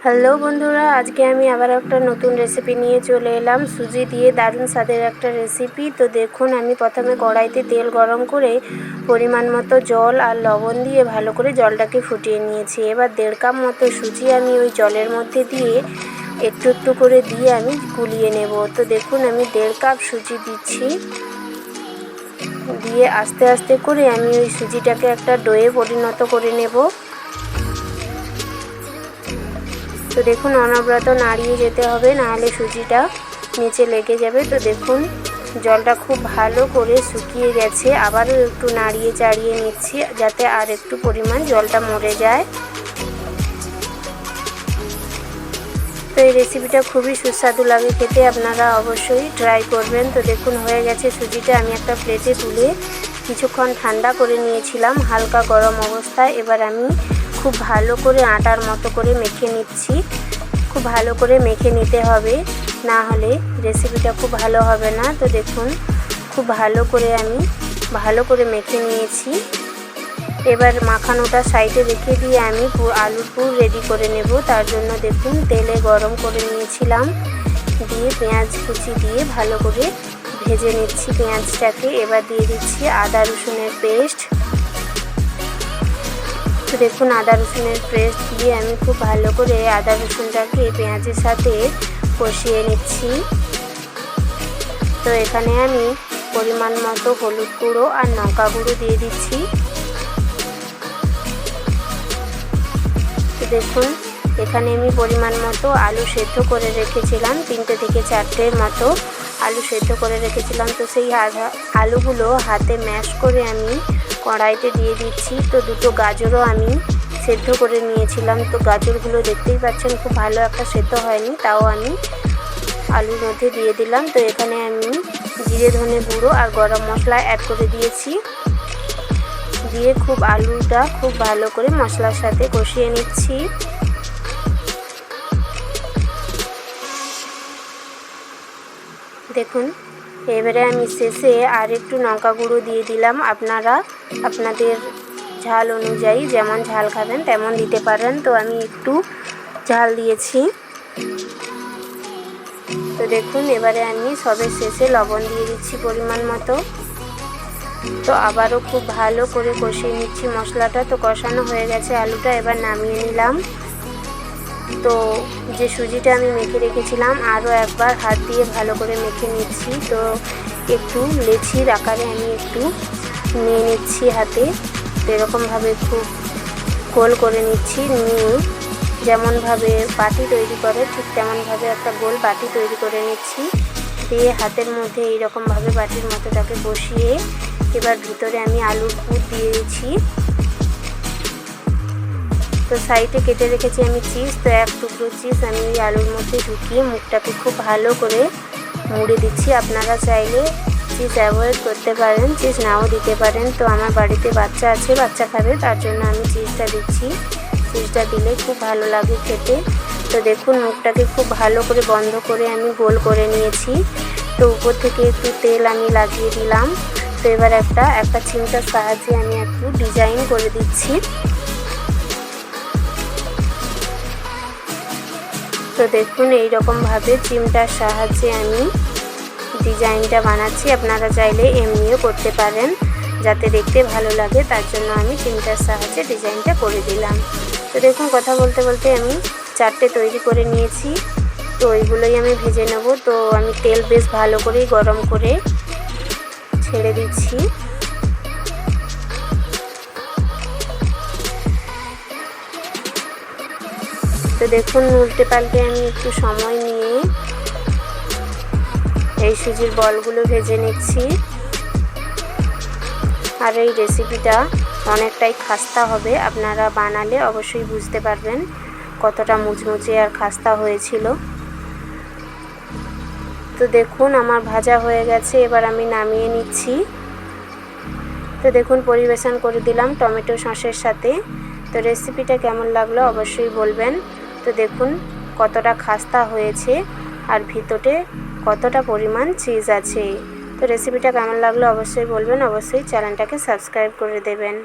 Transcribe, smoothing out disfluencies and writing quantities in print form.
Hello বন্ধুরা, আজকে আমি আবার একটা নতুন রেসিপি নিয়ে চলে এলাম। সুজি দিয়ে দারুণ স্বাদের একটা রেসিপি। তো দেখুন, আমি প্রথমে কড়াইতে তেল গরম করে পরিমাণ মতো জল আর লবণ দিয়ে ভালো করে জলটাকে ফুটিয়ে নিয়েছি। এবার 1.5 কাপ মতো সুজি আমি ওই জলের মধ্যে দিয়ে একটু একটু করে দিয়ে আমি গুলিয়ে নেব। তো দেখুন, আমি 1.5 কাপ সুজি দিচ্ছি, দিয়ে আস্তে আস্তে করে আমি ওই সুজিটাকে একটা ডোয়ে পরিণত করে নেব। তো দেখুন, অনবরত নাড়িয়ে যেতে হবে, নাহলে সুজিটা নিচে লেগে যাবে। তো দেখুন, জলটা খুব ভালো করে শুকিয়ে গেছে। আবারও একটু নাড়িয়ে চাড়িয়ে নিচ্ছি, যাতে আর একটু পরিমাণ জলটা মরে যায়। তো এই রেসিপিটা খুবই সুস্বাদু লাগে খেতে, আপনারা অবশ্যই ট্রাই করবেন। তো দেখুন, হয়ে গেছে সুজিটা। আমি একটা প্লেটে তুলে কিছুক্ষণ ঠান্ডা করে নিয়েছিলাম হালকা গরম অবস্থায়। এবার আমি খুব ভালো করে আটার মতো করে মেখে নিচ্ছি। খুব ভালো করে মেখে নিতে হবে, না হলে রেসিপিটা খুব ভালো হবে না। তো দেখুন, খুব ভালো করে আমি মেখে নিয়েছি। এবার মাখানোটা সাইডে রেখে দিয়ে আমি আলুর পুর রেডি করে নেব। তার জন্য দেখুন, তেলে গরম করে নিয়েছিলাম, দিয়ে পেঁয়াজ কুচি দিয়ে ভালো করে ভেজে নিচ্ছি পেঁয়াজটাকে। এবার দিয়ে দিচ্ছি আদা রসুনের পেস্ট। তো দেখুন, আদা রসুনের পেস্ট দিয়ে আমি খুব ভালো করে আদা রসুনটাকে পেঁয়াজের সাথে কষিয়ে নিচ্ছি। তো এখানে আমি পরিমাণ মতো হলুদ গুঁড়ো আর লঙ্কা গুঁড়ো দিয়ে দিচ্ছি। তো দেখুন, এখানে আমি পরিমাণ মতো আলু সেদ্ধ করে রেখেছিলাম, 3টে থেকে 4টের মতো আলু সেদ্ধ করে রেখেছিলাম। তো সেই আলুগুলো হাতে ম্যাশ করে আমি কড়াইতে দিয়ে দিচ্ছি। তো 2টো গাজরও আমি সেদ্ধ করে নিয়েছিলাম। তো গাজরগুলো দেখতেই পাচ্ছেন খুব ভালো একটা সেদ্ধ হয়নি, তাও আমি আলুর মধ্যে দিয়ে দিলাম। তো এখানে আমি জিরে ধনে গুঁড়ো আর গরম মশলা অ্যাড করে দিয়েছি, দিয়ে খুব আলুটা খুব ভালো করে মশলার সাথে কষিয়ে নিচ্ছি। দেখুন, এবারে আমি শেষে আর একটু লঙ্কা গুঁড়ো দিয়ে দিলাম। আপনারা আপনাদের ঝাল অনুযায়ী যেমন ঝাল খাবেন তেমন দিতে পারেন। তো আমি একটু ঝাল দিয়েছি। তো দেখুন, এবারে আমি সবের শেষে লবণ দিয়ে দিচ্ছি পরিমাণ মতো। তো আবারও খুব ভালো করে কষিয়ে নিচ্ছি মশলাটা। তো কষানো হয়ে গেছে আলুটা, এবার নামিয়ে নিলাম। তো যে সুজিটা আমি মেখে রেখেছিলাম, আরও একবার হাত দিয়ে ভালো করে মেখে নিচ্ছি। তো একটু লেচির আকারে আমি একটু নিয়ে নিচ্ছি হাতে। তো এরকমভাবে খুব গোল করে নিচ্ছি, নিয়ে যেমনভাবে বাটি তৈরি করে ঠিক তেমনভাবে একটা গোল বাটি তৈরি করে নিচ্ছি। দিয়ে হাতের মধ্যে এইরকমভাবে বাটির মতোটাকে বসিয়ে এবার ভিতরে আমি আলুর পুর দিয়ে দিচ্ছি। তো সাইডে কেটে রেখেছি আমি চিজ। তো 1 টুকরো চিজ আমি এই আলুর মধ্যে ঢুকিয়ে মুখটাকে খুব ভালো করে মুড়ে দিচ্ছি। আপনারা চাইলে চিজ অ্যাভয়েড করতে পারেন, চিজ নাও দিতে পারেন। তো আমার বাড়িতে বাচ্চা আছে, বাচ্চা খাবে, তার জন্য আমি চিজটা দিচ্ছি। চিজটা দিলে খুব ভালো লাগে খেতে। তো দেখুন, মুখটাকে খুব ভালো করে বন্ধ করে আমি গোল করে নিয়েছি। তো উপর থেকে একটু তেল আমি লাগিয়ে দিলাম। তো এবার একটা চিমটার সাহায্যে আমি একটু ডিজাইন করে দিচ্ছি। তো দেখুন, এইরকমভাবে চিমটার সাহায্যে আমি ডিজাইনটা বানাচ্ছি। আপনারা চাইলে এমনিও করতে পারেন, যাতে দেখতে ভালো লাগে, তার জন্য আমি চিমটার সাহায্যে ডিজাইনটা করে দিলাম। তো দেখুন, কথা বলতে বলতে আমি 4টে তৈরি করে নিয়েছি। তো ওইগুলোই আমি ভেজে নেব। তো আমি তেল বেশ ভালো করেই গরম করে ছেড়ে দিচ্ছি। তো দেখুন, উল্টে পাল্টে আমি একটু সময় নিয়ে এই সুজির বলগুলো ভেজে নিচ্ছি। আর এই রেসিপিটা অনেকটাই খাস্তা হবে, আপনারা বানালে অবশ্যই বুঝতে পারবেন কতটা মুচমুচে আর খাস্তা হয়েছিল। তো দেখুন, আমার ভাজা হয়ে গেছে, এবার আমি নামিয়ে নিচ্ছি। তো দেখুন, পরিবেশন করে দিলাম টমেটো সসের সাথে। তো রেসিপিটা কেমন লাগলো অবশ্যই বলবেন। তো দেখুন কতটা খাস্তা হয়েছে আর ভিতরে কতটা পরিমাণ চিজ আছে। তো রেসিপিটা কেমন লাগলো অবশ্যই বলবেন, অবশ্যই চ্যানেলটাকে সাবস্ক্রাইব করে দেবেন।